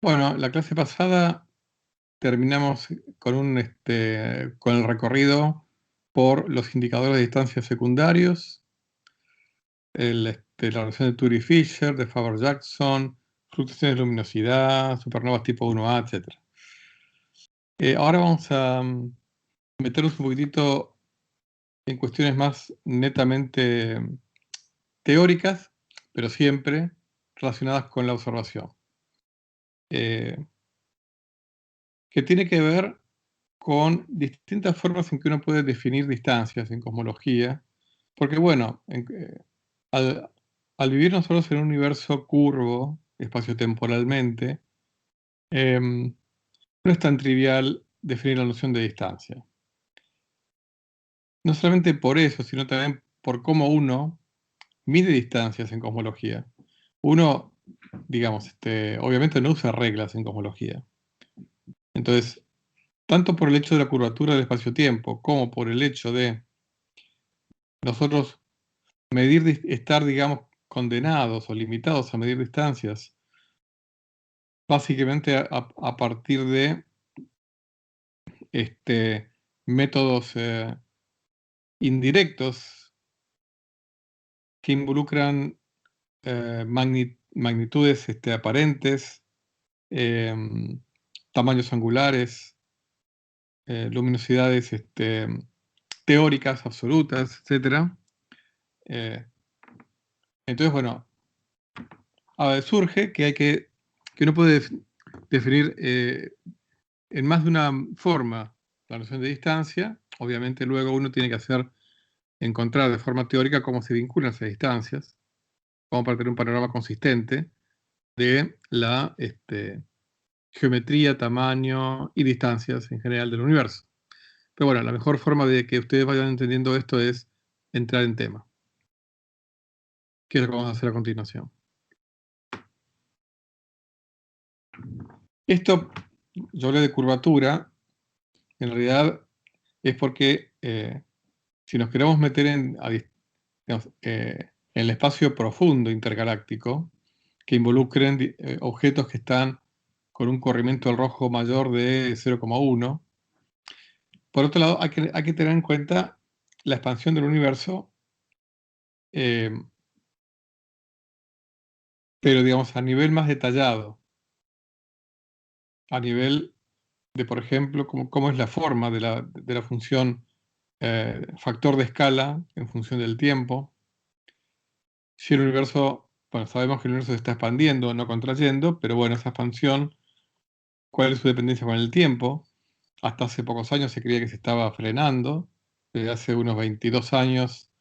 Bueno, la clase pasada terminamos con el recorrido por los indicadores de distancia secundarios, la relación de Ture-Fisher, de Faber-Jackson, fluctuaciones de luminosidad, supernovas tipo 1A, etc. Ahora vamos a meternos un poquitito en cuestiones más netamente teóricas, pero siempre relacionadas con la observación, que tiene que ver con distintas formas en que uno puede definir distancias en cosmología, porque bueno, al, al vivir nosotros en un universo curvo, espaciotemporalmente, no es tan trivial definir la noción de distancia. No solamente por eso, sino también por cómo uno mide distancias en cosmología. Uno, digamos, obviamente no usa reglas en cosmología. Entonces, tanto por el hecho de la curvatura del espacio-tiempo, como por el hecho de nosotros estar, digamos, condenados o limitados a medir distancias, básicamente a partir de métodos indirectos que involucran magnitudes aparentes, tamaños angulares, luminosidades teóricas absolutas, etc. Entonces, bueno, surge que uno puede definir en más de una forma la noción de distancia. Obviamente luego uno tiene que encontrar de forma teórica cómo se vinculan esas distancias, como para tener un panorama consistente de la geometría, tamaño y distancias en general del universo. Pero bueno, la mejor forma de que ustedes vayan entendiendo esto es entrar en tema, que es lo que vamos a hacer a continuación. Esto, yo hablé de curvatura, en realidad es porque si nos queremos meter digamos, en el espacio profundo intergaláctico, que involucren objetos que están con un corrimiento del rojo mayor de 0,1. Por otro lado, hay que tener en cuenta la expansión del universo, eh, pero digamos a nivel más detallado, a nivel de, por ejemplo, cómo es la forma de la función factor de escala en función del tiempo. Si el universo, bueno, sabemos que el universo se está expandiendo, no contrayendo, pero bueno, esa expansión, ¿cuál es su dependencia con el tiempo? Hasta hace pocos años se creía que se estaba frenando, desde hace unos 22 años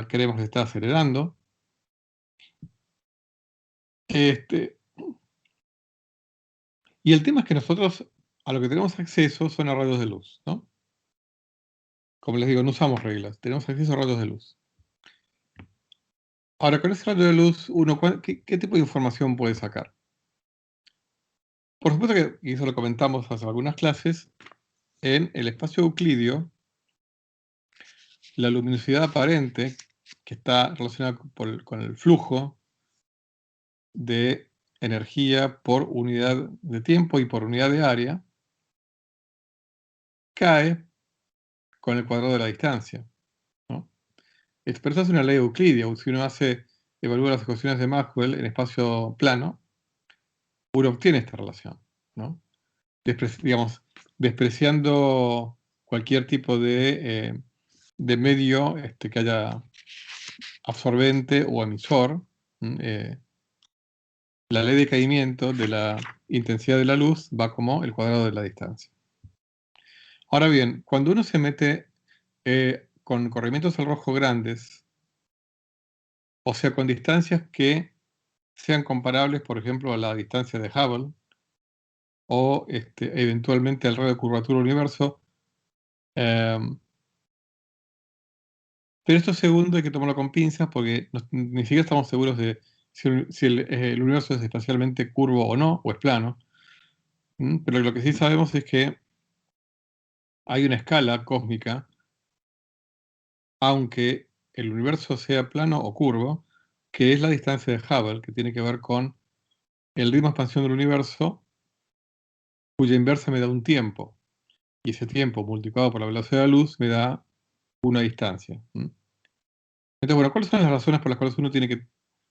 creemos que se está acelerando. Y el tema es que nosotros a lo que tenemos acceso son a rayos de luz, ¿no? Como les digo, no usamos reglas, tenemos acceso a rayos de luz. Ahora, con ese rayo de luz, ¿qué tipo de información puede sacar? Por supuesto que, y eso lo comentamos hace algunas clases, en el espacio euclidio, la luminosidad aparente, que está relacionada con el flujo de energía por unidad de tiempo y por unidad de área, cae con el cuadrado de la distancia, ¿no? Pero eso es una ley euclidia. Si uno evalúa las ecuaciones de Maxwell en espacio plano, uno obtiene esta relación, ¿no? Digamos, despreciando cualquier tipo de medio que haya absorbente o emisor, la ley de caimiento de la intensidad de la luz va como el cuadrado de la distancia. Ahora bien, cuando uno se mete con corrimientos al rojo grandes, o sea, con distancias que sean comparables, por ejemplo, a la distancia de Hubble, o eventualmente al radio de curvatura del universo, pero esto segundo hay que tomarlo con pinzas porque ni siquiera estamos seguros de si el universo es espacialmente curvo o no, o es plano. Pero lo que sí sabemos es que hay una escala cósmica, aunque el universo sea plano o curvo, que es la distancia de Hubble, que tiene que ver con el ritmo de expansión del universo, cuya inversa me da un tiempo. Y ese tiempo multiplicado por la velocidad de la luz me da una distancia. Entonces, bueno, ¿cuáles son las razones por las cuales uno tiene que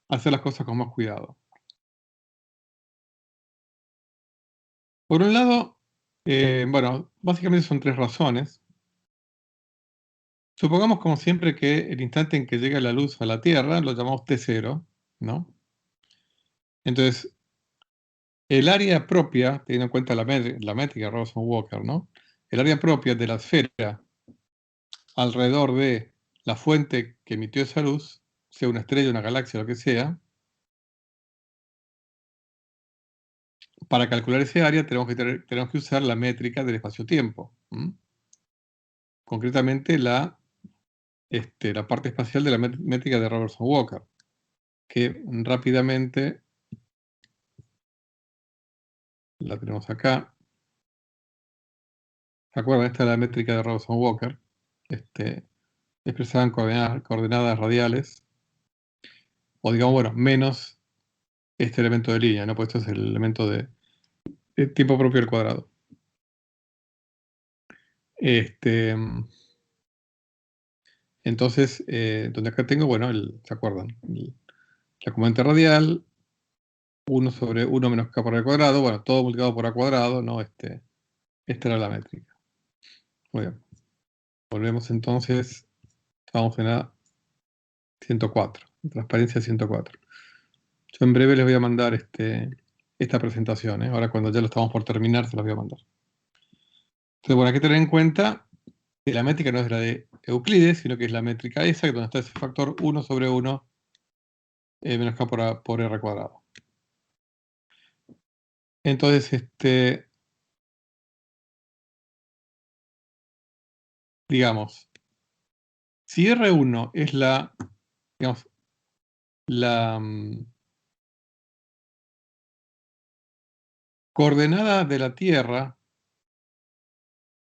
hacer las cosas con más cuidado? Por un lado, bueno, básicamente son tres razones. Supongamos, como siempre, que el instante en que llega la luz a la Tierra lo llamamos T0, ¿no? Entonces, el área propia, teniendo en cuenta la métrica de Robertson-Walker, ¿no? El área propia de la esfera alrededor de la fuente que emitió esa luz, sea una estrella, una galaxia, lo que sea, para calcular ese área tenemos que usar la métrica del espacio-tiempo. Concretamente la parte espacial de la métrica de Robertson-Walker, que rápidamente la tenemos acá. ¿Se acuerdan? Esta es la métrica de Robertson-Walker, expresada en coordenadas radiales, o digamos, bueno, menos este elemento de línea, ¿no? Pues esto es el elemento de tiempo propio al cuadrado. Entonces, donde acá tengo, bueno, ¿se acuerdan? La componente radial, 1 sobre 1 menos k por al cuadrado, bueno, todo multiplicado por a cuadrado, ¿no? Esta era la métrica. Muy bien. Volvemos entonces, vamos en la 104, transparencia 104. Yo en breve les voy a mandar esta presentación, ¿eh? Ahora cuando ya lo estamos por terminar, se las voy a mandar. Entonces, bueno, hay que tener en cuenta que la métrica no es la de Euclides, sino que es la métrica esa, donde está ese factor 1 sobre 1 menos k por r cuadrado. Entonces, digamos, si R1 es digamos, la coordenada de la Tierra,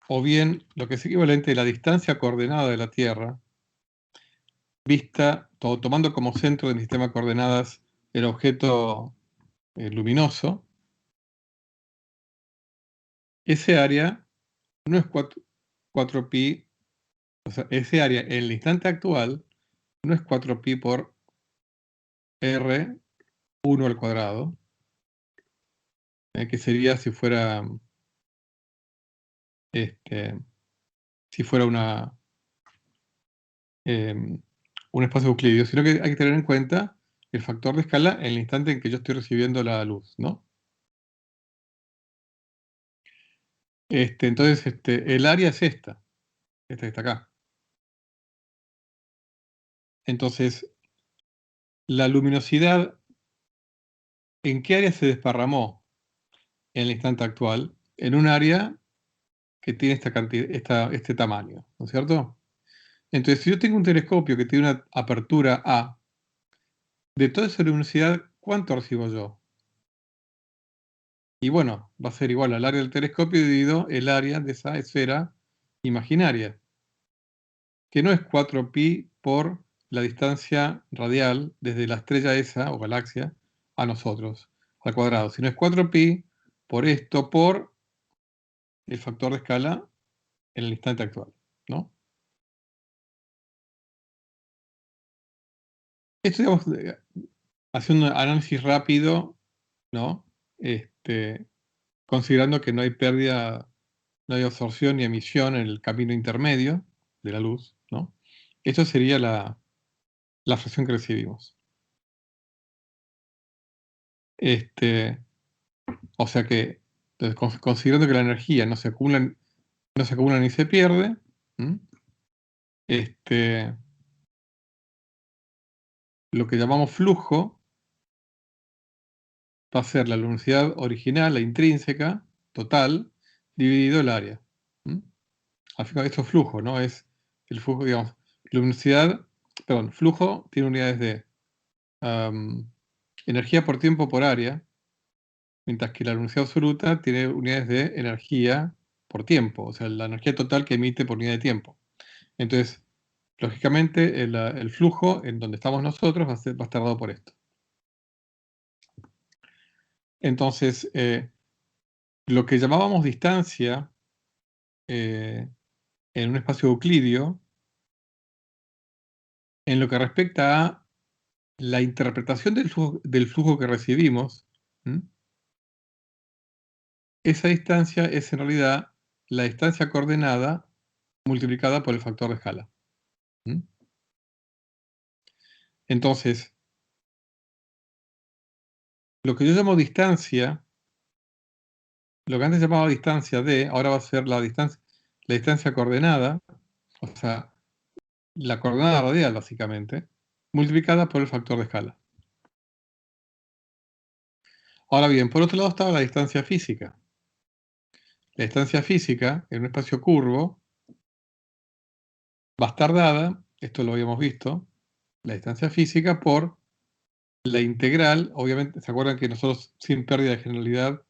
o bien lo que es equivalente a la distancia coordenada de la Tierra, vista, tomando como centro del sistema de coordenadas el objeto luminoso, ese área no es 4pi, o sea, ese área en el instante actual no es 4pi por R1 al cuadrado, que sería si fuera un espacio euclídeo, sino que hay que tener en cuenta el factor de escala en el instante en que yo estoy recibiendo la luz, ¿no? Entonces, el área es esta que está acá. Entonces, la luminosidad, ¿en qué área se desparramó en el instante actual? En un área que tiene esta cantidad, este tamaño, ¿no es cierto? Entonces, si yo tengo un telescopio que tiene una apertura A, de toda esa luminosidad, ¿cuánto recibo yo? Y bueno, va a ser igual al área del telescopio dividido el área de esa esfera imaginaria, que no es 4pi por la distancia radial desde la estrella esa, o galaxia, a nosotros, al cuadrado, sino es 4pi por esto, por el factor de escala en el instante actual, ¿no? Esto, digamos, haciendo un análisis rápido, ¿no? Considerando que no hay pérdida, no hay absorción ni emisión en el camino intermedio de la luz, ¿no? Esto sería la fracción que recibimos. O sea que, entonces, considerando que la energía no se acumula ni se pierde, lo que llamamos flujo va a ser la luminosidad original, la intrínseca, total, dividido el área. Al final, esto es flujo, ¿no? Es el flujo, digamos, flujo tiene unidades de energía por tiempo por área, mientras que la luminosidad absoluta tiene unidades de energía por tiempo, o sea, la energía total que emite por unidad de tiempo. Entonces, lógicamente, el flujo en donde estamos nosotros va a estar dado por esto. Entonces, lo que llamábamos distancia en un espacio euclidio, en lo que respecta a la interpretación del flujo que recibimos, ¿m? Esa distancia es en realidad la distancia coordenada multiplicada por el factor de escala. ¿M? Entonces, lo que yo llamo distancia, lo que antes llamaba distancia d, ahora va a ser la distancia coordenada, o sea, la coordenada radial básicamente, multiplicada por el factor de escala. Ahora bien, por otro lado estaba la distancia física. La distancia física en un espacio curvo va a estar dada, esto lo habíamos visto, la distancia física por la integral. Obviamente, ¿se acuerdan que nosotros sin pérdida de generalidad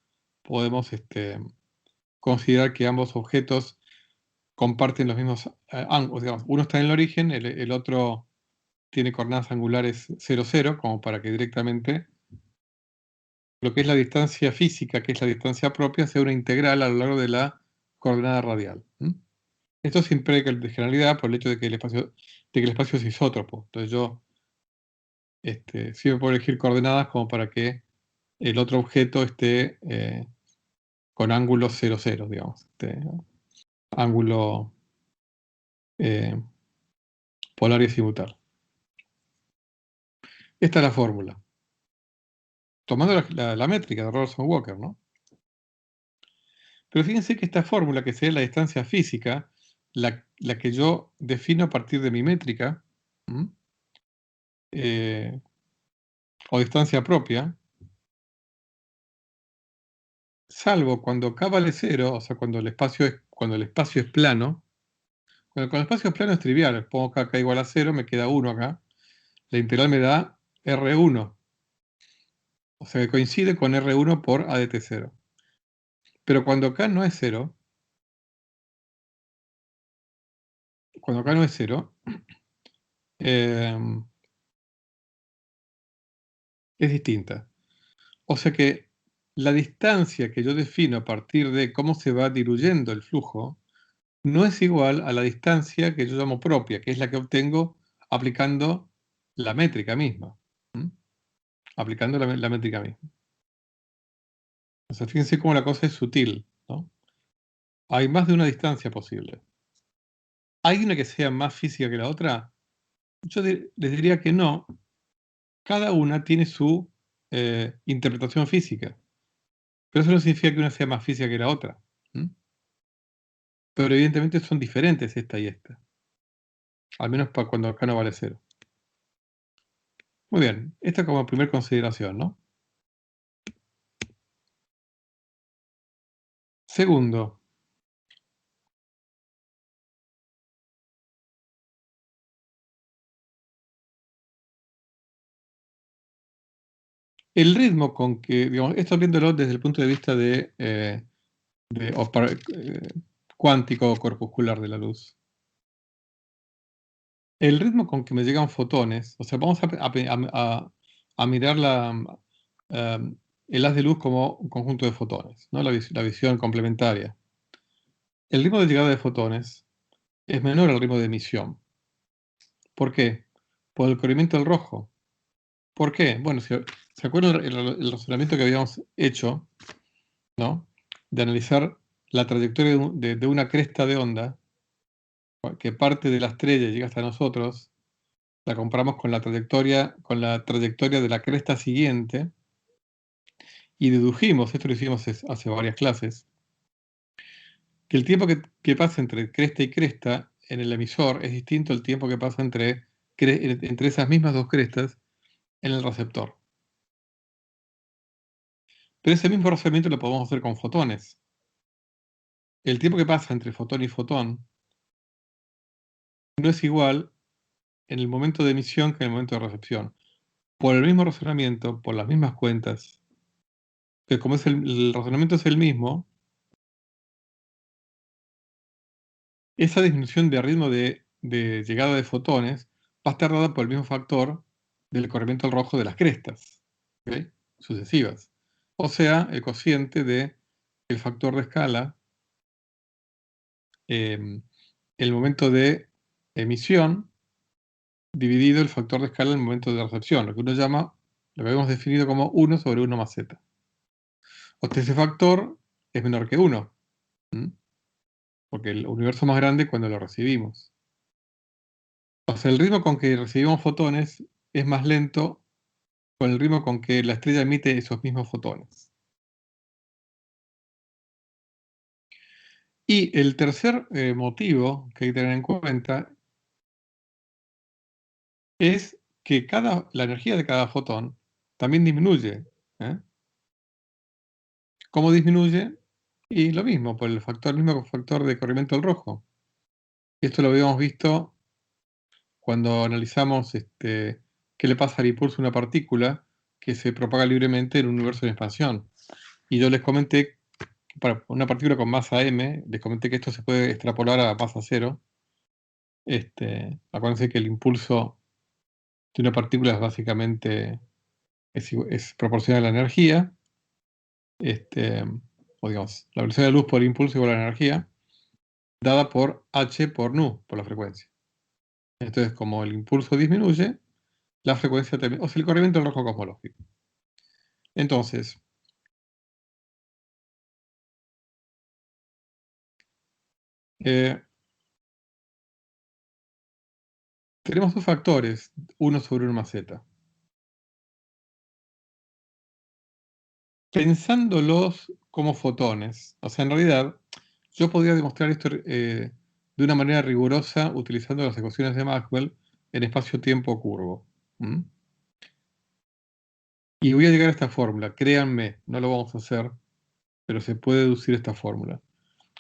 podemos considerar que ambos objetos comparten los mismos ángulos? Digamos, uno está en el origen, el otro tiene coordenadas angulares 0, 0, como para que directamente lo que es la distancia física, que es la distancia propia, sea una integral a lo largo de la coordenada radial. Esto sin pérdida de generalidad por el hecho de que el espacio es isótropo. Entonces yo siempre puedo elegir coordenadas como para que el otro objeto esté con ángulo 0, 0, digamos. Ángulo eh, polar y azimutal. Esta es la fórmula. Tomando la métrica de Robertson-Walker, ¿no? Pero fíjense que esta fórmula, que sería la distancia física, la que yo defino a partir de mi métrica, o distancia propia, salvo cuando k vale 0, o sea, cuando el espacio es plano. Cuando el espacio es plano es trivial, pongo k igual a 0, me queda 1 acá. La integral me da R1, o sea que coincide con R1 por ADT0. Pero cuando k no es 0, es distinta. O sea que la distancia que yo defino a partir de cómo se va diluyendo el flujo no es igual a la distancia que yo llamo propia, que es la que obtengo aplicando la métrica misma. Aplicando la métrica misma. O sea, fíjense cómo la cosa es sutil, ¿no? Hay más de una distancia posible. ¿Hay una que sea más física que la otra? Yo les diría que no. Cada una tiene su interpretación física. Pero eso no significa que una sea más física que la otra. Pero evidentemente son diferentes esta y esta. Al menos para cuando acá no vale 0. Muy bien, esta como primera consideración, ¿no? Segundo, el ritmo con que, digamos, esto viéndolo desde el punto de vista cuántico o corpuscular de la luz. El ritmo con que me llegan fotones, o sea, vamos a mirar el haz de luz como un conjunto de fotones, ¿no? La visión complementaria. El ritmo de llegada de fotones es menor al ritmo de emisión. ¿Por qué? Por el corrimiento del rojo. ¿Por qué? Bueno, ¿se acuerdan el razonamiento que habíamos hecho, ¿no? De analizar la trayectoria de una cresta de onda que parte de la estrella y llega hasta nosotros, la comparamos con la trayectoria de la cresta siguiente y dedujimos, esto lo hicimos hace varias clases, que el tiempo que pasa entre cresta y cresta en el emisor es distinto al tiempo que pasa entre esas mismas dos crestas en el receptor. Pero ese mismo razonamiento lo podemos hacer con fotones. El tiempo que pasa entre fotón y fotón no es igual en el momento de emisión que en el momento de recepción. Por el mismo razonamiento, por las mismas cuentas, que como el razonamiento es el mismo, esa disminución de ritmo de llegada de fotones va a estar dada por el mismo factor del corrimiento al rojo de las crestas, ¿okay? Sucesivas. o sea, el cociente de el factor de escala, el momento de emisión dividido el factor de escala en el momento de recepción, lo que uno llama, lo que habíamos definido como 1 sobre 1 más z. O sea, ese factor es menor que 1, porque el universo es más grande cuando lo recibimos. O sea, el ritmo con que recibimos fotones es más lento con el ritmo con que la estrella emite esos mismos fotones. Y el tercer motivo que hay que tener en cuenta es que la energía de cada fotón también disminuye. ¿Cómo disminuye? Y lo mismo, por el mismo factor de corrimiento del rojo. Esto lo habíamos visto cuando analizamos qué le pasa al impulso de una partícula que se propaga libremente en un universo en expansión. Y yo les comenté, para una partícula con masa m, les comenté que esto se puede extrapolar a masa cero. Acuérdense que el impulso de una partícula es básicamente es proporcional a la energía, o digamos, la velocidad de luz por impulso igual a la energía, dada por h por nu, por la frecuencia. Entonces, como el impulso disminuye, la frecuencia también, o sea, el corrimiento del rojo cosmológico. Entonces, tenemos dos factores, 1 sobre 1 más z. Pensándolos como fotones, o sea, en realidad, yo podría demostrar esto de una manera rigurosa utilizando las ecuaciones de Maxwell en espacio-tiempo curvo. Y voy a llegar a esta fórmula, créanme, no lo vamos a hacer, pero se puede deducir esta fórmula.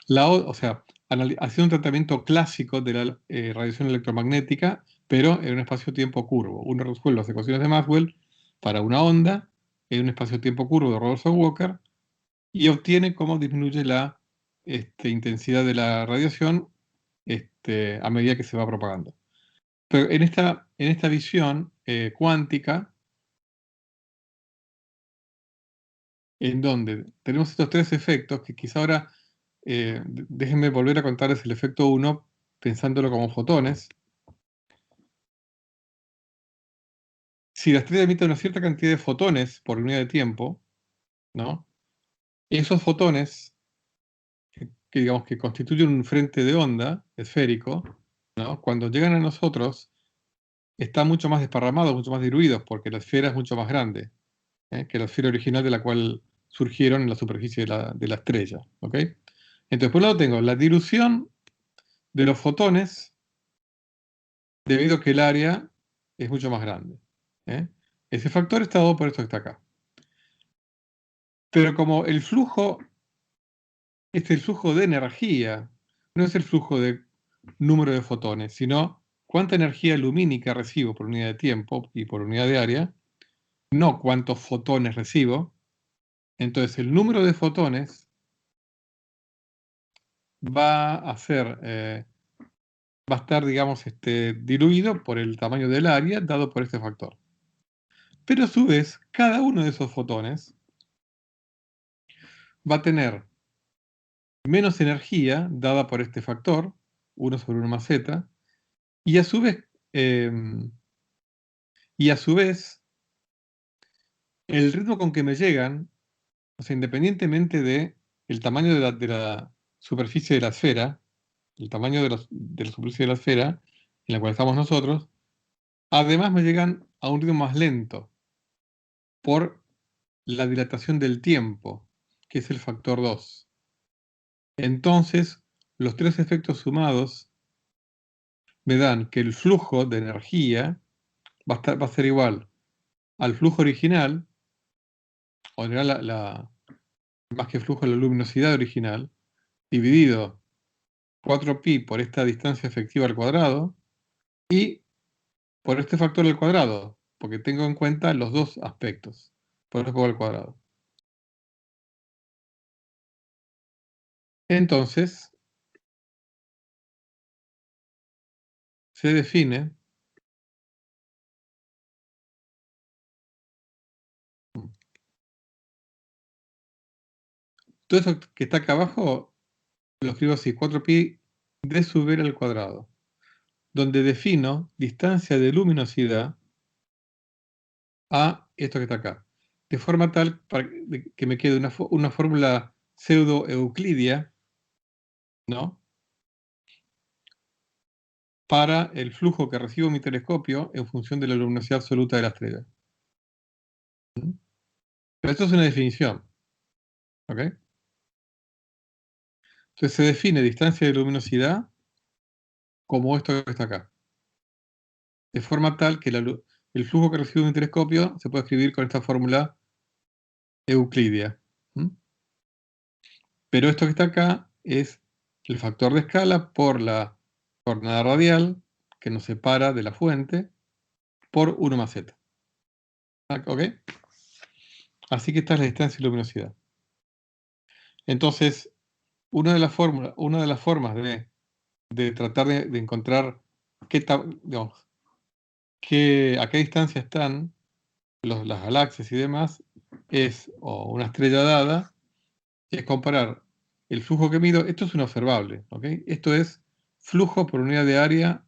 O sea, hacer un tratamiento clásico de la radiación electromagnética, pero en un espacio-tiempo curvo. Uno resuelve las ecuaciones de Maxwell para una onda en un espacio-tiempo curvo de Rotherford-Walker y obtiene cómo disminuye la intensidad de la radiación a medida que se va propagando. Pero en esta visión cuántica, en donde tenemos estos tres efectos, que quizá ahora déjenme volver a contarles el efecto 1 pensándolo como fotones. Si la estrella emite una cierta cantidad de fotones por unidad de tiempo, ¿no? Esos fotones, que digamos que constituyen un frente de onda esférico, ¿no? Cuando llegan a nosotros, están mucho más desparramados, mucho más diluidos, porque la esfera es mucho más grande que la esfera original de la cual surgieron en la superficie de la estrella. ¿Ok? Entonces, por un lado tengo la dilución de los fotones debido a que el área es mucho más grande. Ese factor está dado por esto que está acá. Pero como el flujo el flujo de energía, no es el flujo de número de fotones, sino cuánta energía lumínica recibo por unidad de tiempo y por unidad de área, no cuántos fotones recibo. Entonces el número de fotones va a estar, digamos, diluido por el tamaño del área dado por este factor. Pero a su vez, cada uno de esos fotones va a tener menos energía dada por este factor, 1 sobre 1 más z, y a su vez, el ritmo con que me llegan, o sea, independientemente de el tamaño de la superficie de la esfera, el tamaño de la superficie de la esfera en la cual estamos nosotros, además me llegan a un ritmo más lento por la dilatación del tiempo, que es el factor 2. Entonces, los tres efectos sumados me dan que el flujo de energía va a ser igual al flujo original, o en realidad más que flujo, la luminosidad original, dividido 4pi por esta distancia efectiva al cuadrado y por este factor al cuadrado, porque tengo en cuenta los dos aspectos, por eso pongo al cuadrado. Entonces, se define Todo eso que está acá abajo lo escribo así, 4pi d sub r al cuadrado, donde defino distancia de luminosidad a esto que está acá, de forma tal para que me quede una fórmula pseudo-euclidia, ¿no?, para el flujo que recibo mi telescopio en función de la luminosidad absoluta de la estrella. Pero esto es una definición, ¿ok? Entonces se define distancia de luminosidad como esto que está acá, de forma tal que el flujo que recibo mi telescopio se puede escribir con esta fórmula euclidia. Pero esto que está acá es el factor de escala por la coordenada radial que nos separa de la fuente por 1 más z. ¿Ok? Así que esta es la distancia y luminosidad. Entonces, una de las formas de tratar de encontrar a qué distancia están las galaxias y demás es, o una estrella dada, es comparar el flujo que mido. Esto es un observable, ¿ok? Esto es flujo por unidad de área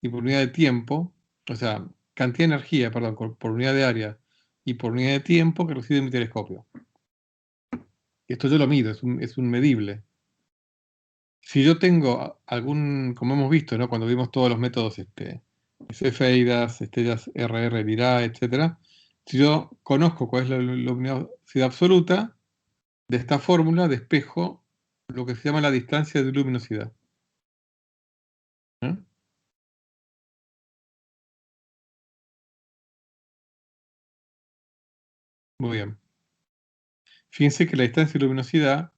y por unidad de tiempo, o sea, cantidad de energía, perdón, por unidad de área y por unidad de tiempo que recibe mi telescopio. Esto yo lo mido, es un medible. Si yo tengo algún, como hemos visto, ¿no?, cuando vimos todos los métodos cefeidas, estrellas RR, Lyrae, etc., si yo conozco cuál es la luminosidad absoluta, de esta fórmula despejo lo que se llama la distancia de luminosidad. ¿Eh? Muy bien. Fíjense que la distancia de luminosidad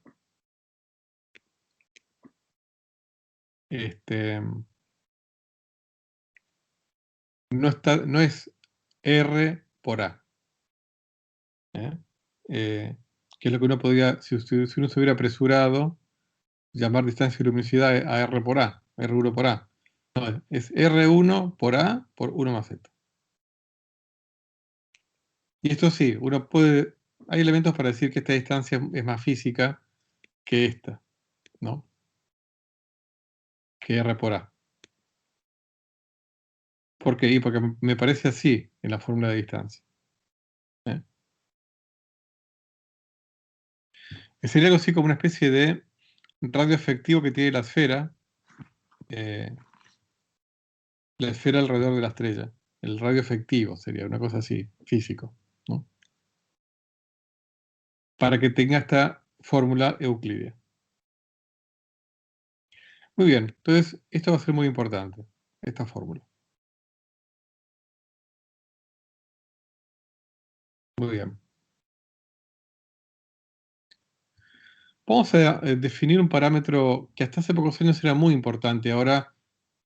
no es R por A. Que es lo que uno podría, si uno se hubiera apresurado, llamar distancia de luminosidad a R por A, R1 por A. No, es R1 por A por 1 más Z. Y esto sí, hay elementos para decir que esta distancia es más física que esta, ¿no?, que R por A. ¿Por qué? Porque me parece así en la fórmula de distancia. ¿Eh? Sería algo así como una especie de radio efectivo que tiene la esfera alrededor de la estrella. El radio efectivo sería una cosa así, físico, ¿no?, para que tenga esta fórmula euclidia. Muy bien, entonces esto va a ser muy importante, esta fórmula. Muy bien. Vamos a definir un parámetro que hasta hace pocos años era muy importante, ahora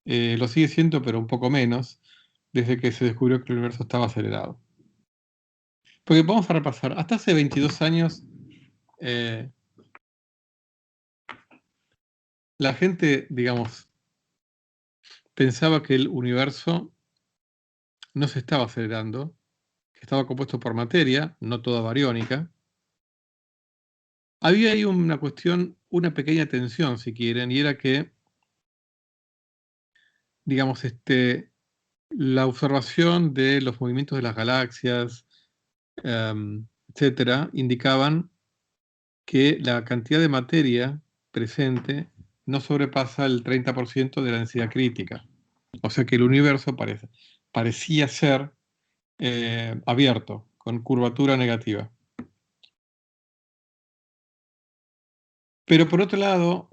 lo sigue siendo, pero un poco menos, desde que se descubrió que el universo estaba acelerado. Porque vamos a repasar, hasta hace 22 años, la gente, digamos, pensaba que el universo no se estaba acelerando, que estaba compuesto por materia, no toda bariónica. Había ahí una cuestión, una pequeña tensión, si quieren, y era que, digamos, la observación de los movimientos de las galaxias, etcétera, indicaban que la cantidad de materia presente no sobrepasa el 30% de la densidad crítica. O sea que el universo parecía ser abierto, con curvatura negativa. Pero por otro lado,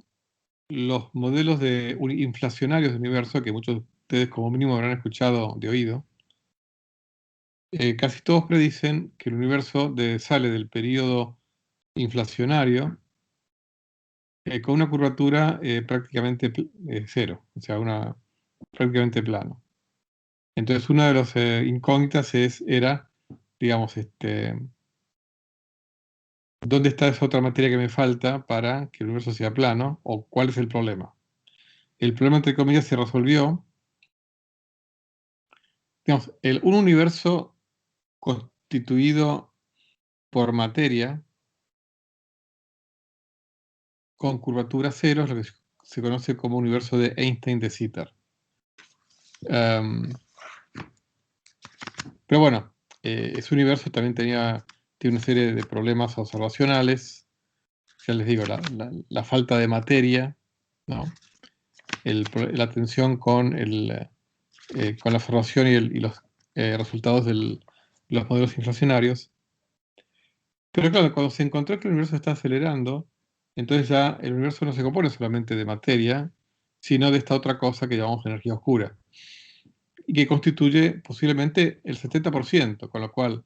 los modelos inflacionarios del universo, que muchos de ustedes como mínimo habrán escuchado de oído, casi todos predicen que el universo sale del periodo inflacionario con una curvatura prácticamente cero, o sea, prácticamente plano. Entonces, una de las incógnitas era, digamos, ¿dónde está esa otra materia que me falta para que el universo sea plano? ¿O cuál es el problema? El problema, entre comillas, se resolvió. Digamos, un universo constituido por materia con curvatura cero, es lo que se conoce como universo de Einstein de Sitter. Pero bueno, ese universo también tiene una serie de problemas observacionales. Ya les digo, la falta de materia, ¿no? La tensión con la observación y los resultados de los modelos inflacionarios. Pero claro, cuando se encontró que el universo está acelerando, entonces ya el universo no se compone solamente de materia, sino de esta otra cosa que llamamos energía oscura, y que constituye posiblemente el 70%, con lo cual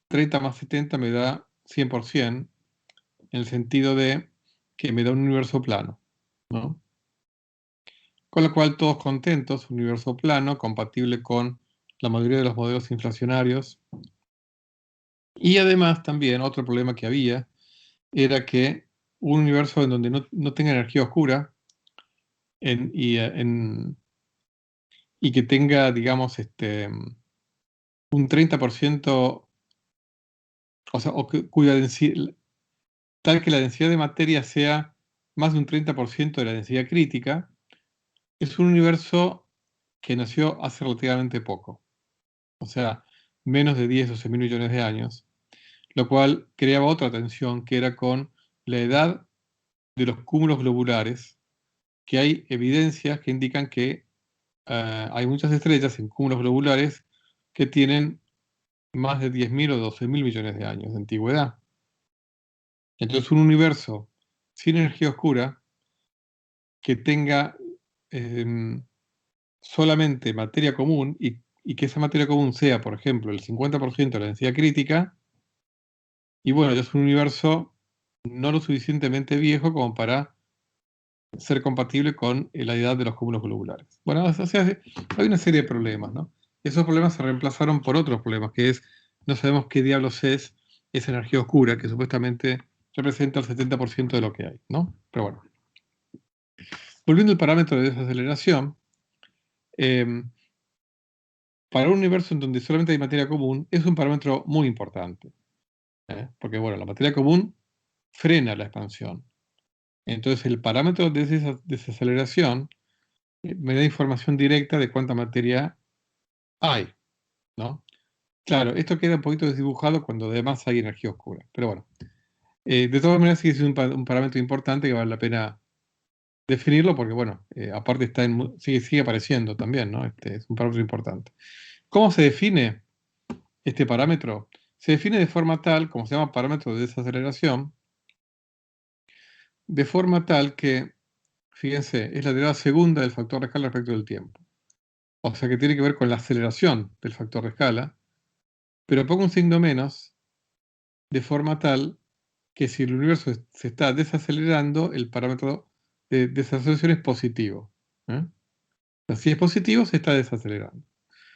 30 más 70 me da 100%, en el sentido de que me da un universo plano, ¿no? Con lo cual todos contentos, un universo plano, compatible con la mayoría de los modelos inflacionarios. Y además también otro problema que había era que un universo en donde no tenga energía oscura y que tenga, digamos, un 30%, o sea, cuya densidad, tal que la densidad de materia sea más de un 30% de la densidad crítica, es un universo que nació hace relativamente poco, o sea, menos de 10 o 12 mil millones de años, lo cual creaba otra tensión que era con la edad de los cúmulos globulares, que hay evidencias que indican que hay muchas estrellas en cúmulos globulares que tienen más de 10.000 o 12.000 millones de años de antigüedad. Entonces, un universo sin energía oscura que tenga solamente materia común y que esa materia común sea, por ejemplo, el 50% de la densidad crítica, y bueno, ya es un universo no lo suficientemente viejo como para ser compatible con la edad de los cúmulos globulares. Bueno, o sea, hay una serie de problemas, ¿no? Esos problemas se reemplazaron por otros problemas, que es, no sabemos qué diablos es esa energía oscura, que supuestamente representa el 70% de lo que hay, ¿no? Pero bueno. Volviendo al parámetro de desaceleración, para un universo en donde solamente hay materia común, es un parámetro muy importante. Porque, bueno, la materia común frena la expansión. Entonces, el parámetro de desaceleración me da información directa de cuánta materia hay, ¿no? Claro, esto queda un poquito desdibujado cuando además hay energía oscura. Pero bueno, de todas maneras sigue siendo un parámetro importante que vale la pena definirlo porque, bueno, aparte está sigue apareciendo también, ¿no? Es un parámetro importante. ¿Cómo se define este parámetro? Se define de forma tal, como se llama parámetro de desaceleración, de forma tal que, fíjense, es la derivada segunda del factor de escala respecto del tiempo. O sea que tiene que ver con la aceleración del factor de escala, pero pongo un signo menos de forma tal que si el universo se está desacelerando, el parámetro de desaceleración es positivo. O sea, si es positivo, se está desacelerando.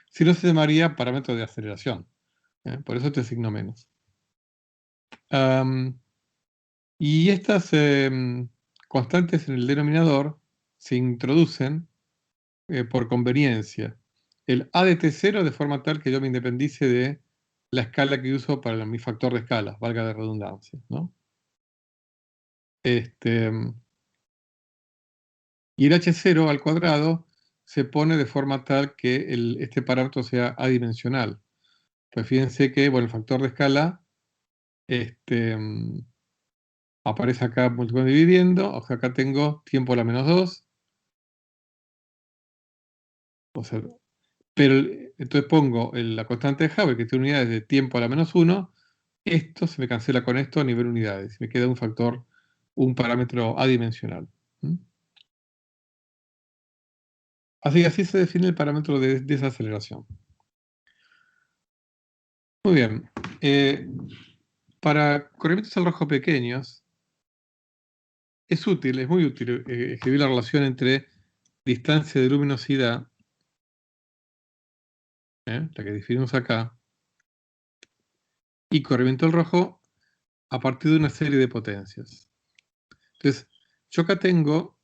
Si no, se llamaría parámetro de aceleración. Por eso este signo menos. Y estas constantes en el denominador se introducen por conveniencia. El A de T0 de forma tal que yo me independice de la escala que uso para mi factor de escala, valga de redundancia, ¿no? Y el H0 al cuadrado se pone de forma tal que este parámetro sea adimensional. Pues fíjense que, bueno, el factor de escala aparece acá multiplicando y dividiendo, o sea, acá tengo tiempo a la menos 2, o sea, pero entonces pongo la constante de Hubble, que tiene unidades de tiempo a la menos 1, esto se me cancela con esto a nivel unidades, me queda un parámetro adimensional. Así que así se define el parámetro de desaceleración. Muy bien. Para corrimientos al rojo pequeños, es muy útil escribir la relación entre distancia de luminosidad, la que definimos acá, y corrimiento al rojo a partir de una serie de potencias. Entonces, yo acá tengo,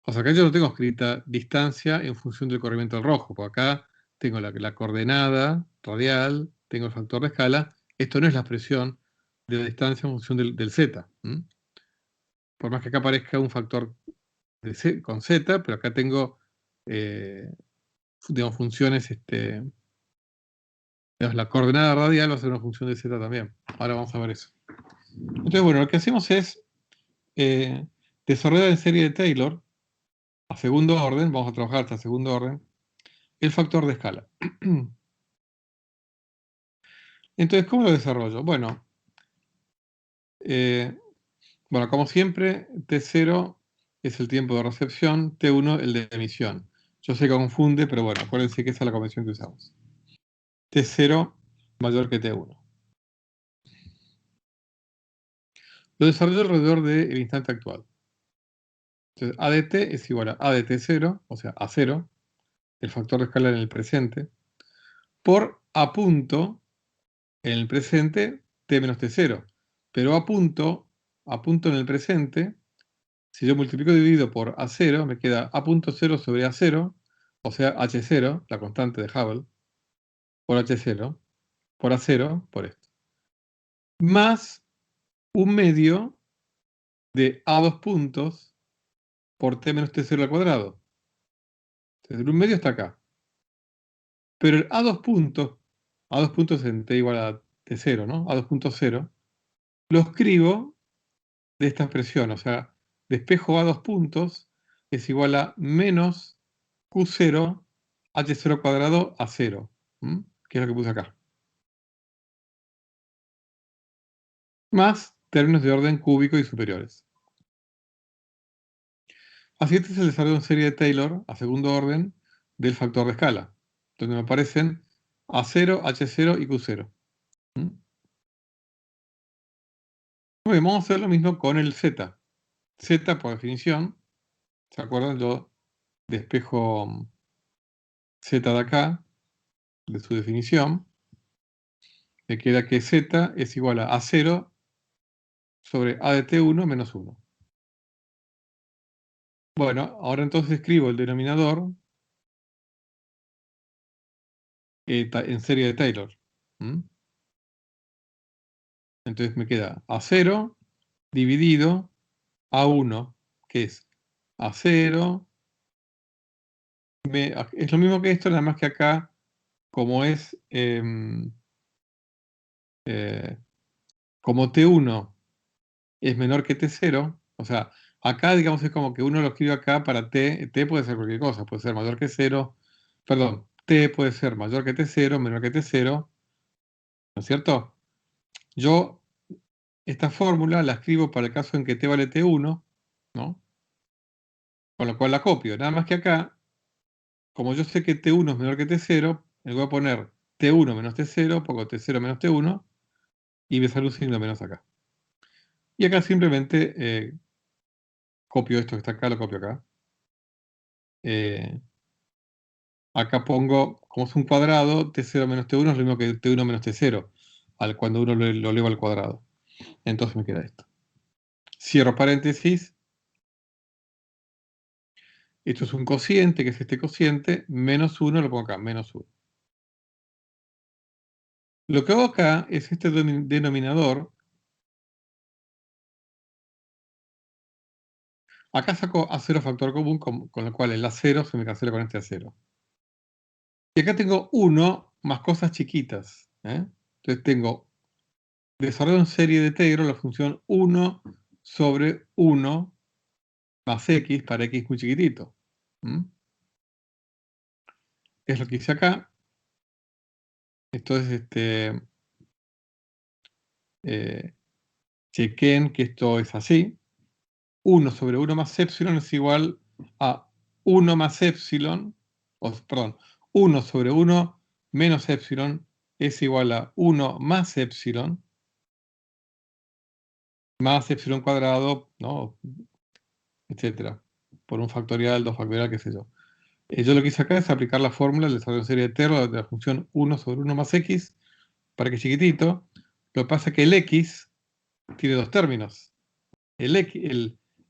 o sea, acá yo no tengo escrita distancia en función del corrimiento al rojo, porque acá tengo la coordenada radial, tengo el factor de escala, esto no es la expresión, de la distancia en función del z. Por más que acá aparezca un factor con z, pero acá tengo, digamos, funciones, digamos, la coordenada radial va a ser una función de z también. Ahora vamos a ver eso. Entonces, bueno, lo que hacemos es desarrollar en serie de Taylor, a segundo orden, vamos a trabajar hasta segundo orden, el factor de escala. Entonces, ¿cómo lo desarrollo? Bueno, como siempre, T0 es el tiempo de recepción, T1 el de emisión. Yo sé que confunde, pero bueno, acuérdense que esa es la convención que usamos. T0 mayor que T1. Lo desarrollo alrededor del instante actual. Entonces, A de t es igual a A de T0, o sea, A0, el factor de escala en el presente, por A punto en el presente, T menos T0. Pero A punto en el presente, si yo multiplico y divido por A0, me queda A punto 0 sobre A0, o sea, H0, la constante de Hubble, por H0, por A0, por esto. Más un medio de A2 puntos por T menos T0 al cuadrado. Entonces, el 1 medio está acá. Pero el A2 puntos en T igual a T0, ¿no? A2 puntos 0, lo escribo de esta expresión, o sea, despejo A2 puntos es igual a menos Q0 H0 cuadrado a 0, que es lo que puse acá. Más términos de orden cúbico y superiores. Así este es el desarrollo en serie de Taylor a segundo orden del factor de escala, donde me aparecen A0, H0 y Q0. Muy bien, vamos a hacer lo mismo con el Z. Z, por definición, ¿se acuerdan? Yo despejo Z de acá, de su definición. Me queda que Z es igual a A0 sobre A de T1 menos 1. Bueno, ahora entonces escribo el denominador en serie de Taylor. Entonces me queda A0 dividido A1, que es A0. Es lo mismo que esto, nada más que acá, como es como T1 es menor que T0, o sea, acá digamos es como que uno lo escribe acá para T puede ser cualquier cosa, puede ser mayor que 0, perdón, T puede ser mayor que T0, menor que T0, ¿no es cierto? Yo esta fórmula la escribo para el caso en que T vale T1, ¿no? Con lo cual la copio, nada más que acá, como yo sé que T1 es menor que T0, le voy a poner T1 menos T0, pongo T0 menos T1, y me sale un signo menos acá. Y acá simplemente copio esto que está acá, lo copio acá. Acá pongo, como es un cuadrado, T0 menos T1 es lo mismo que T1 menos T0, cuando uno lo eleva al cuadrado. Entonces me queda esto. Cierro paréntesis. Esto es un cociente, que es este cociente, menos 1, lo pongo acá, menos 1. Lo que hago acá es este denominador. Acá saco A0 factor común, con lo cual el A0 se me cancela con este A0. Y acá tengo 1 más cosas chiquitas. Entonces tengo desarrollo en serie de Taylor la función 1 sobre 1 más x para x muy chiquitito. Es lo que hice acá. Entonces, chequen que esto es así. 1 sobre 1 más epsilon es igual a 1 más epsilon, perdón, 1 sobre 1 menos epsilon es igual a 1 más epsilon cuadrado, ¿no? Etcétera, por un factorial, 2 factorial, qué sé yo. Yo lo que hice acá es aplicar la fórmula del desarrollo de serie de Taylor de la función 1 sobre 1 más x, para que es chiquitito. Lo que pasa es que el x tiene dos términos. El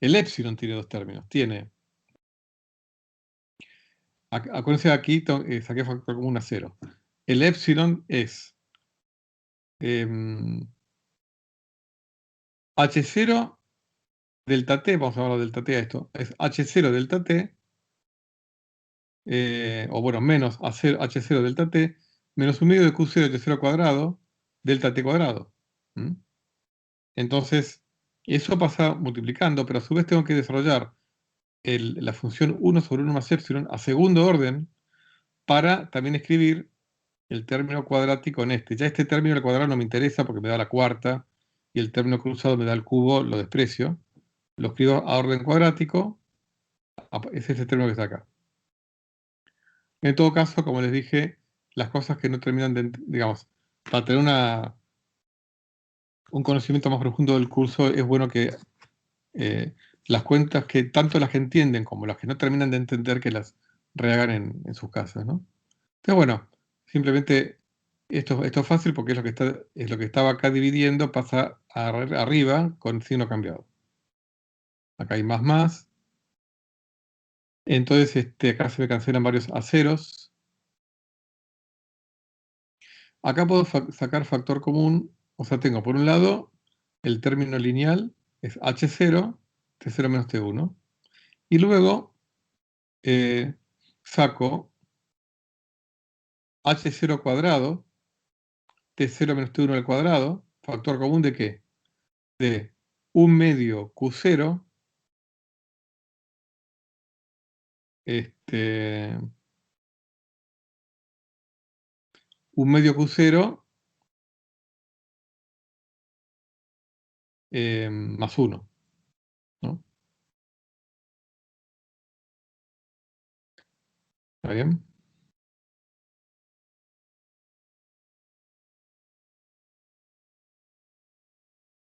epsilon tiene dos términos. Tiene, acuérdense aquí, saqué factor común a 0. El epsilon es H0 delta t, vamos a llamarlo delta t a esto, es H0 delta t, o bueno, menos H0 delta t, menos 1 medio de Q0 de H0 cuadrado, delta t cuadrado. ¿Mm? Entonces, eso pasa multiplicando, pero a su vez tengo que desarrollar la función 1 sobre 1 más epsilon a segundo orden para también escribir el término cuadrático en este. Ya este término al cuadrado no me interesa porque me da la cuarta y el término cruzado me da el cubo, lo desprecio. Lo escribo a orden cuadrático, es ese término que está acá. En todo caso, como les dije, las cosas que no terminan de, digamos, para tener un conocimiento más profundo del curso, es bueno que las cuentas que tanto las que entienden como las que no terminan de entender, que las rehagan en sus casas, ¿no? Entonces, bueno, simplemente esto es fácil porque es lo que estaba acá dividiendo, pasa arriba con signo cambiado. Acá hay más. Entonces, acá se me cancelan varios a ceros. Acá puedo sacar factor común, o sea, tengo por un lado el término lineal, es H0, T0 menos T1. Y luego saco H0 cuadrado, T0 menos T1 al cuadrado, factor común ¿de qué? De 1 medio Q0, 1 medio Q0 más 1, ¿no? ¿Está bien?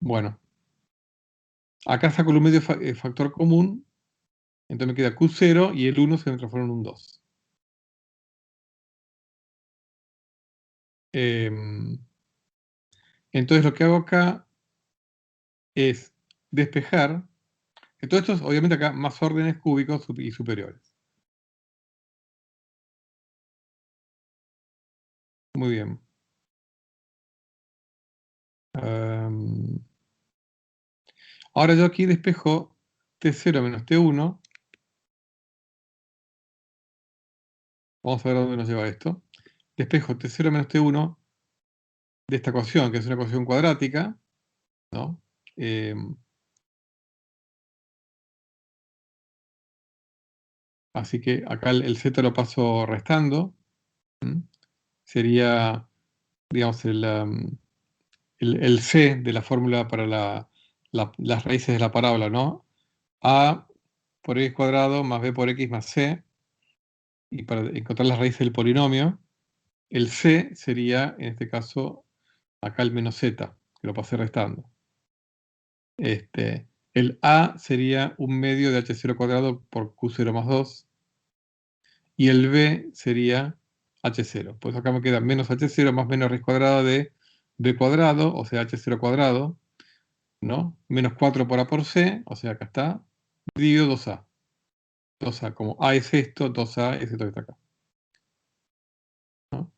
Bueno, acá saco el 1 medio factor común, entonces me queda Q0 y el 1 se me transforma en un 2. Entonces lo que hago acá es despejar, que todo esto es obviamente acá más órdenes cúbicos y superiores. Muy bien. Ahora yo aquí despejo T0 menos T1. Vamos a ver a dónde nos lleva esto. Despejo T0 menos T1 de esta ecuación, que es una ecuación cuadrática, ¿no? Así que acá el z lo paso restando. Sería, digamos, el c de la fórmula para las raíces de la parábola, ¿no? A por x cuadrado más b por x más c. Y para encontrar las raíces del polinomio, el c sería, en este caso, acá el menos z, que lo pasé restando. El a sería 1 medio de h0 cuadrado por q0 más 2. Y el b sería h0. Pues acá me queda menos h0 más menos raíz cuadrada de b cuadrado, o sea, h0 cuadrado, ¿no? Menos 4 por a por c, o sea, acá está, dividido 2a. 2a, como a es esto, 2a es esto que está acá. ¿No?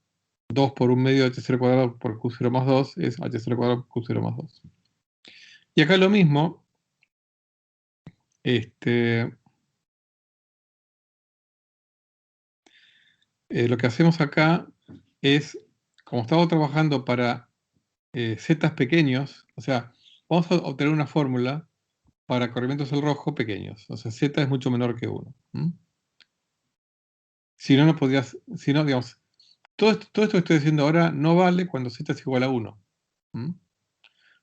2 por 1 medio de h0 cuadrado por q0 más 2 es h0 cuadrado por q0 más 2. Y acá lo mismo, lo que hacemos acá es, como estamos trabajando para zetas pequeños, o sea, vamos a obtener una fórmula para corrimientos al rojo pequeños. O sea, z es mucho menor que 1. Si no, no podrías, si no, digamos, todo esto que estoy diciendo ahora no vale cuando z es igual a 1.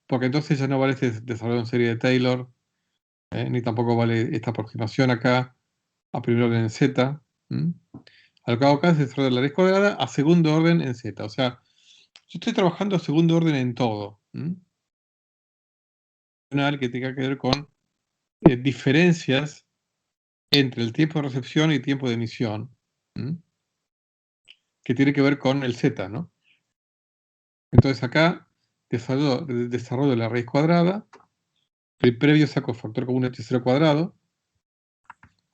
Porque entonces ya no vale este desarrollo en serie de Taylor, ni tampoco vale esta aproximación acá a primer orden en z. Al que hago acá es desarrollo de la raíz cuadrada a segundo orden en z. O sea, yo estoy trabajando a segundo orden en todo. Que tenga que ver con diferencias entre el tiempo de recepción y tiempo de emisión, que tiene que ver con el z, ¿no? Entonces acá desarrollo de la raíz cuadrada, el previo saco factor común h0 cuadrado.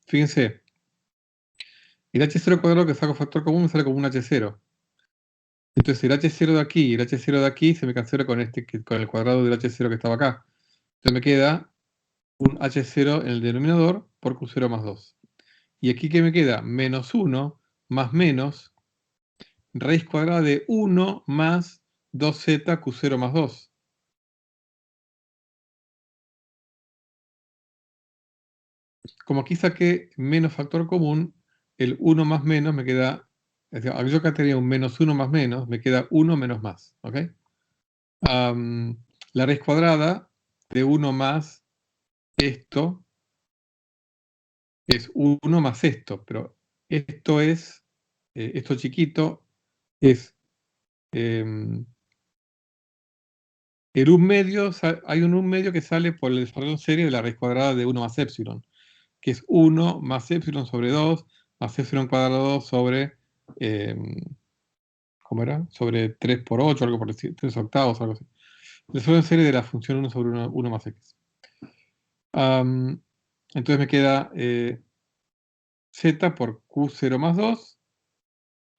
Fíjense, el h0 cuadrado que saco factor común me sale como un h0. Entonces el h0 de aquí y el h0 de aquí se me cancela con el cuadrado del h0 que estaba acá. Entonces me queda un H0 en el denominador por Q0 más 2. Y aquí que me queda menos 1 más menos raíz cuadrada de 1 más 2z Q0 más 2. Como aquí saqué menos factor común, el 1 más menos me queda, es decir, yo acá tenía un menos 1 más menos, me queda 1 menos más, ¿ok? La raíz cuadrada de 1 más esto es 1 más esto, pero esto es, esto chiquito es el 1 medio, hay un 1 medio que sale por el desarrollo en serie de la raíz cuadrada de 1 más épsilon, que es 1 más épsilon sobre 2 más épsilon cuadrado sobre, ¿cómo era? Sobre 3 por 8, algo por decir, 3 octavos, algo así. El desarrollo en serie de la función 1 sobre 1 más x. Entonces me queda z por q0 más 2,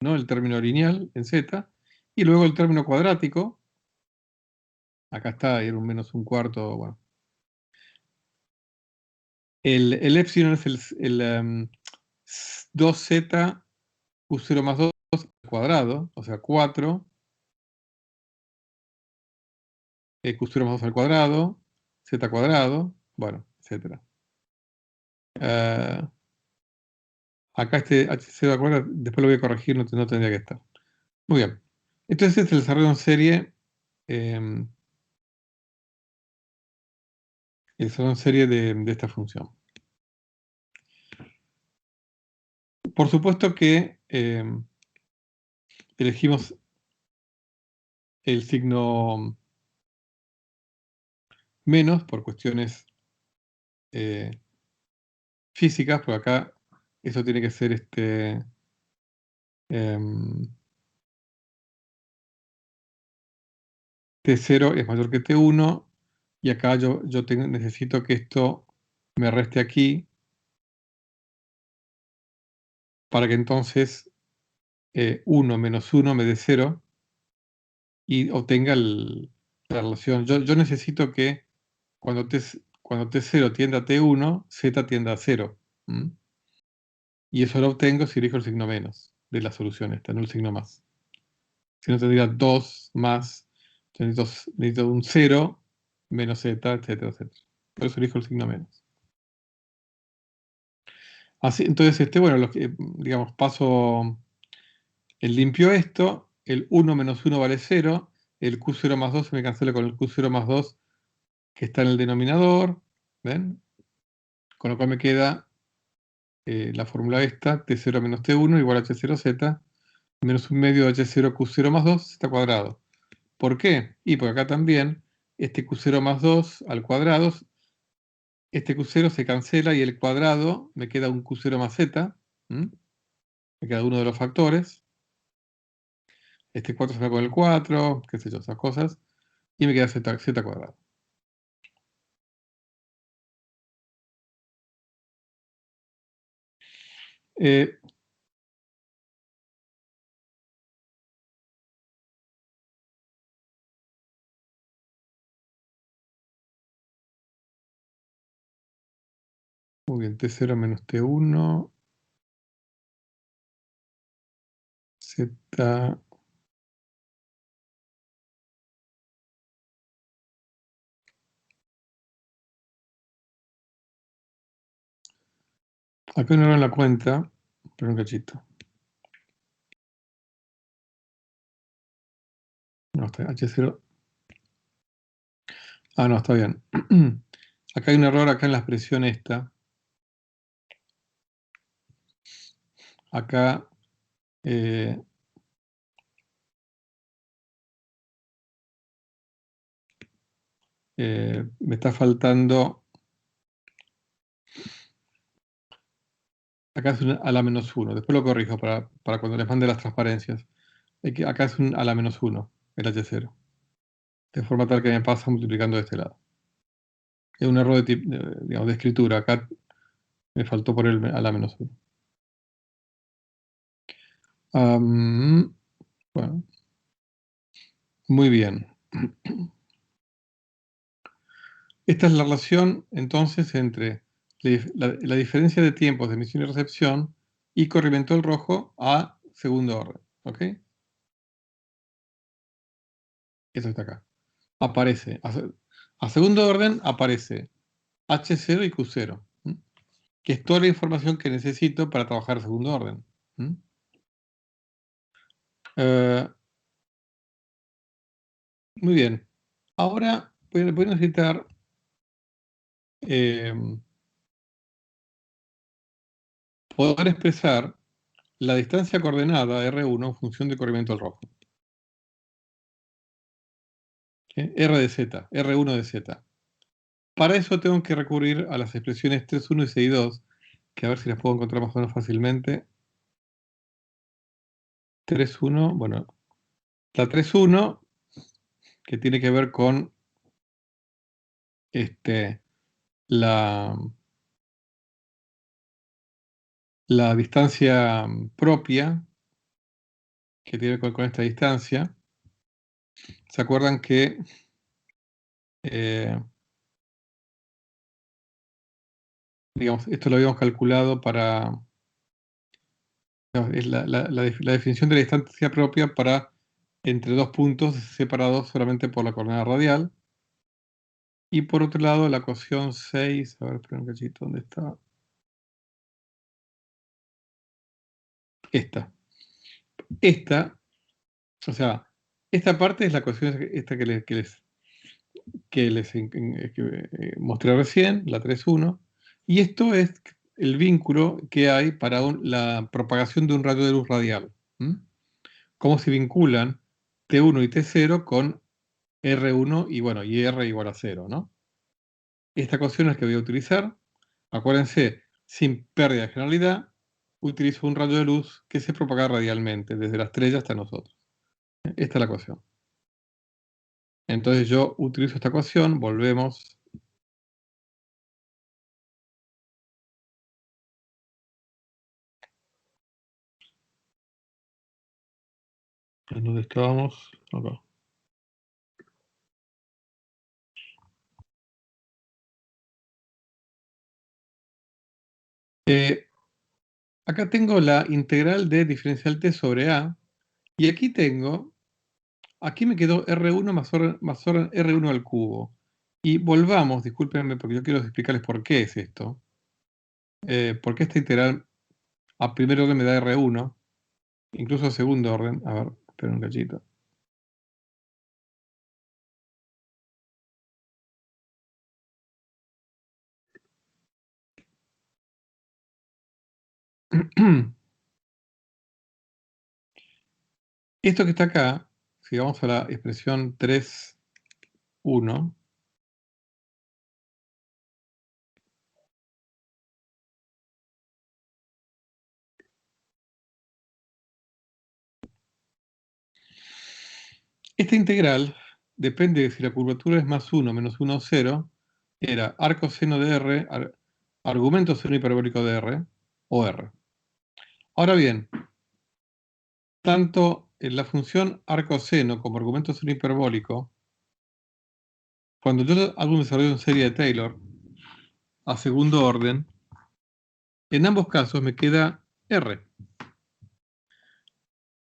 ¿no? El término lineal en z, y luego el término cuadrático, acá está, era un menos un cuarto, bueno. El epsilon es el 2z q0 más 2 al cuadrado, o sea, 4 q0 más 2 al cuadrado, z cuadrado, bueno, etc. Acá este h0 al cuadrado, después lo voy a corregir, no tendría que estar. Muy bien. Entonces este es el desarrollo en serie, el desarrollo en serie de esta función. Por supuesto que elegimos el signo menos por cuestiones físicas, porque acá eso tiene que ser T0 es mayor que T1, y acá yo necesito que esto me reste aquí, para que entonces 1 menos 1 me dé 0, y obtenga la relación. Yo necesito que cuando T0 tienda a T1, Z tienda a 0. Y eso lo obtengo si elijo el signo menos de la solución esta, no el signo más. Si no, tendría 2 más, necesito un 0 menos Z, etcétera, etcétera. Por eso elijo el signo menos. Así, entonces, bueno, digamos, paso el limpio esto, el 1 menos 1 vale 0, el Q0 más 2 se me cancela con el Q0 más 2 que está en el denominador, ¿ven? Con lo cual me queda la fórmula esta, T0 menos T1 igual a H0Z, menos un medio de H0 Q0 más 2, Z cuadrado. ¿Por qué? Y porque acá también, este Q0 más 2 al cuadrado, este Q0 se cancela y el cuadrado me queda un Q0 más Z, me queda uno de los factores, este 4 se va con el 4, qué sé yo, esas cosas, y me queda Z cuadrado. Muy bien, T0 menos T1, Z. Acá no en la cuenta, pero un cachito. No, está H0. Ah, no, está bien. Acá hay un error acá en la expresión esta. Acá me está faltando. Acá es un a la menos 1. Después lo corrijo para cuando les mande las transparencias. Acá es un a la menos 1, el H0. De forma tal que me pasa multiplicando de este lado. Es un error digamos, de escritura. Acá me faltó poner el a la menos 1. Bueno, muy bien. Esta es la relación, entonces, entre la diferencia de tiempos de emisión y recepción y corrimiento del rojo a segundo orden. ¿Ok? Eso está acá. Aparece. A segundo orden aparece H0 y Q0, que es toda la información que necesito para trabajar a segundo orden. Muy bien. Ahora voy a necesitar poder expresar la distancia coordenada R1 en función del corrimiento del rojo. ¿Sí? R de Z, R1 de Z. Para eso tengo que recurrir a las expresiones 3.1 y 6.2, que a ver si las puedo encontrar más o menos fácilmente. 3.1, bueno, la 3.1, que tiene que ver con la distancia propia, que tiene que ver con esta distancia. ¿Se acuerdan que digamos, esto lo habíamos calculado para es la definición de la distancia propia para entre dos puntos separados solamente por la coordenada radial? Y por otro lado, la ecuación 6, a ver, espera un cachito, ¿dónde está? Esta. O sea, esta parte es la ecuación esta que les mostré recién, la 3.1, y esto es el vínculo que hay para la propagación de un rayo de luz radial. Cómo se vinculan T1 y T0 con R1 y bueno, y R igual a 0, ¿no? Esta ecuación es la que voy a utilizar. Acuérdense, sin pérdida de generalidad, utilizo un rayo de luz que se propaga radialmente, desde la estrella hasta nosotros. Esta es la ecuación. Entonces yo utilizo esta ecuación, volvemos. ¿En dónde estábamos? Acá. Acá tengo la integral de diferencial t sobre a, y aquí me quedó R1 más R1 al cubo. Y volvamos, discúlpenme porque yo quiero explicarles por qué es esto. Porque esta integral a primer orden me da R1, incluso a segundo orden. A ver, espera un cachito. Esto que está acá, si vamos a la expresión 3.1, esta integral depende de si la curvatura es más 1, menos 1 o 0, era arco seno de R, argumento seno hiperbólico de R, o R. Ahora bien, tanto en la función arco seno como argumento seno hiperbólico, cuando yo hago un desarrollo en serie de Taylor a segundo orden, en ambos casos me queda R.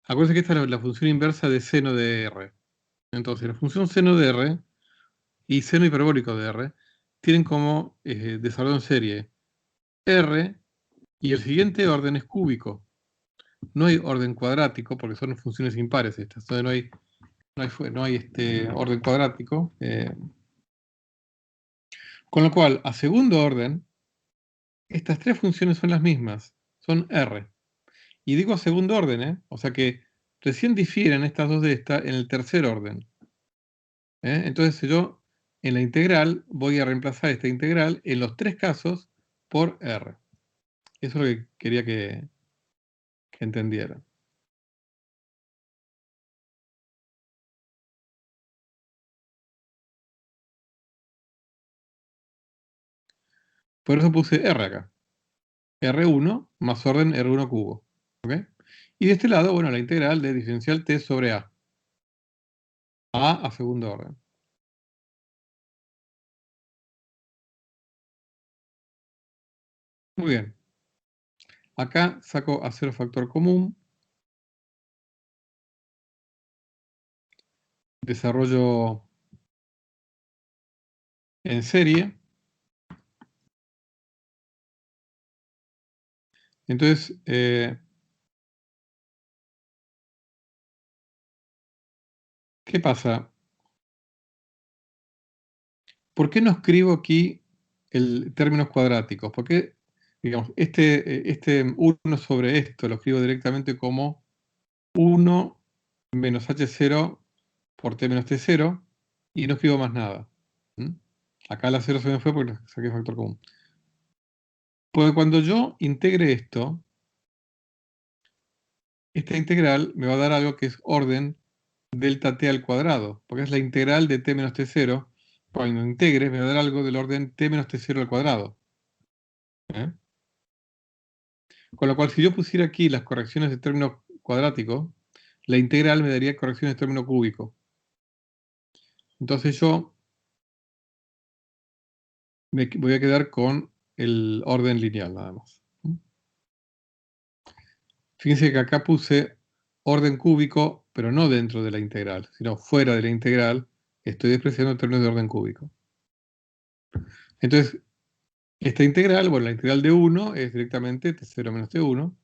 Acuérdense que esta es la función inversa de seno de R. Entonces, la función seno de R y seno hiperbólico de R tienen como desarrollo en serie R, y el siguiente orden es cúbico. No hay orden cuadrático porque son funciones impares estas. Entonces no hay orden cuadrático. Con lo cual, a segundo orden, estas tres funciones son las mismas. Son R. Y digo a segundo orden, o sea que recién difieren estas dos de esta en el tercer orden. Entonces yo en la integral voy a reemplazar esta integral en los tres casos por R. Eso es lo que quería que entendieran. Por eso puse R acá. R1 más orden R1 cubo. ¿Ok? Y de este lado, bueno, la integral de diferencial t sobre A. A segundo orden. Muy bien. Acá saco A0 factor común. Desarrollo en serie. Entonces, ¿qué pasa? ¿Por qué no escribo aquí términos cuadráticos? Porque, digamos, este 1 sobre esto lo escribo directamente como 1 menos H0 por T menos T0 y no escribo más nada. ¿Mm? Acá la 0 se me fue porque saqué factor común. Porque cuando yo integre esto, esta integral me va a dar algo que es orden delta t al cuadrado, porque es la integral de t menos t0. Cuando integre me va a dar algo del orden t menos t0 al cuadrado. ¿Eh? Con lo cual, si yo pusiera aquí las correcciones de término cuadrático, la integral me daría correcciones de término cúbico. Entonces yo me voy a quedar con el orden lineal nada más. Fíjense que acá puse orden cúbico, pero no dentro de la integral, sino fuera de la integral. Estoy despreciando términos de orden cúbico. Entonces, esta integral, bueno, la integral de 1 es directamente t0 menos t1.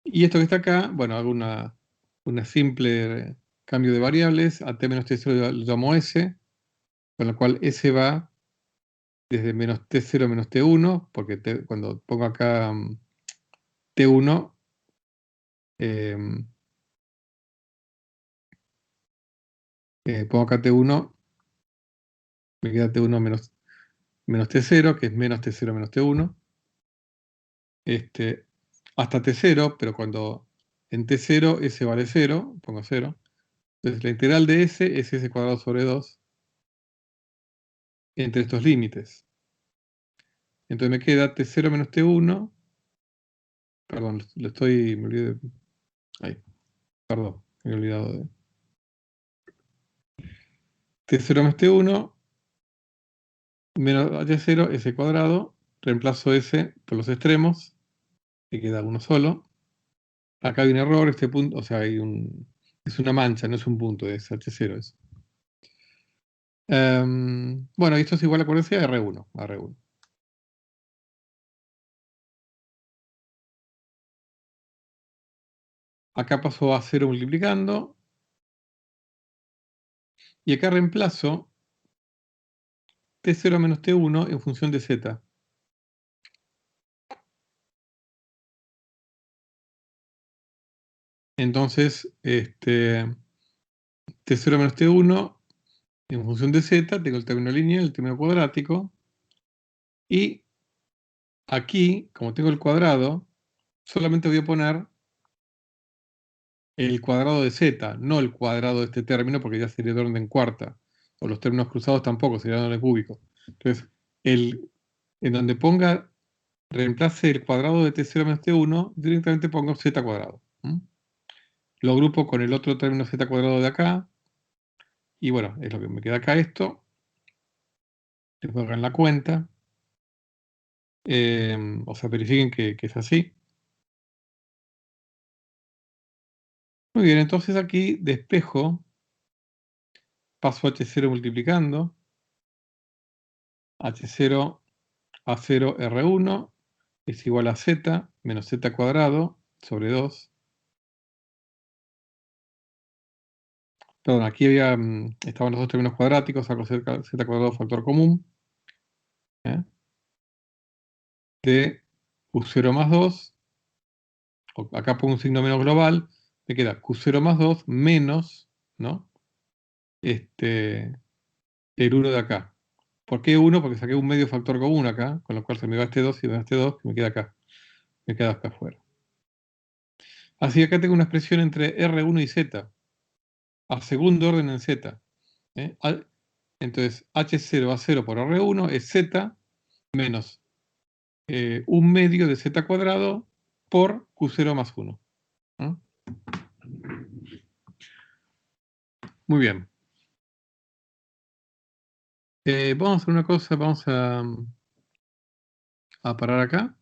Y esto que está acá, bueno, hago una simple cambio de variables. A t menos t0 lo llamo s, con lo cual s va desde menos t0 menos t1, porque cuando pongo acá t1, pongo acá t1, me queda t1 menos t0, que es menos t0 menos t1, hasta t0, pero cuando en t0 s vale 0, pongo 0. Entonces la integral de s es s cuadrado sobre 2 entre estos límites. Entonces me queda t0 menos t1, perdón, me olvidé, ahí, perdón, me he olvidado de t0 menos t1 menos h0, s cuadrado, reemplazo s por los extremos, me queda uno solo. Acá hay un error, este punto, o sea, es una mancha, no es un punto, es h0 eso. Bueno, esto es igual a cuál sea R1, R1. Acá paso a 0 multiplicando. Y acá reemplazo T0 menos T1 en función de Z. Entonces, T0 menos T1 en función de Z, tengo el término lineal, el término cuadrático. Y aquí, como tengo el cuadrado, solamente voy a poner el cuadrado de Z, no el cuadrado de este término, porque ya sería de orden cuarta. O los términos cruzados tampoco, serían de orden cúbico. Entonces, en donde ponga, reemplace el cuadrado de T0 menos T1, directamente pongo Z cuadrado. Lo agrupo con el otro término Z cuadrado de acá. Y bueno, es lo que me queda acá esto. Les voy acá en la cuenta. O sea, verifiquen que es así. Muy bien, entonces aquí despejo, paso H0 multiplicando, H0 a 0 R1 es igual a Z menos Z cuadrado sobre 2. Perdón, aquí estaban los dos términos cuadráticos, saco Z cuadrado factor común. De Q0 más 2, acá pongo un signo menos global, me queda Q0 más 2 menos, ¿no? El 1 de acá. ¿Por qué 1? Porque saqué un medio factor común acá, con lo cual se me va este 2 y me va este 2, que me queda acá. Me queda acá afuera. Así que acá tengo una expresión entre R1 y Z, a segundo orden en Z. Entonces, H0 a 0 por R1 es Z menos un medio de Z cuadrado por Q0 más 1. ¿No? Muy bien. Vamos a hacer una cosa, vamos a parar acá.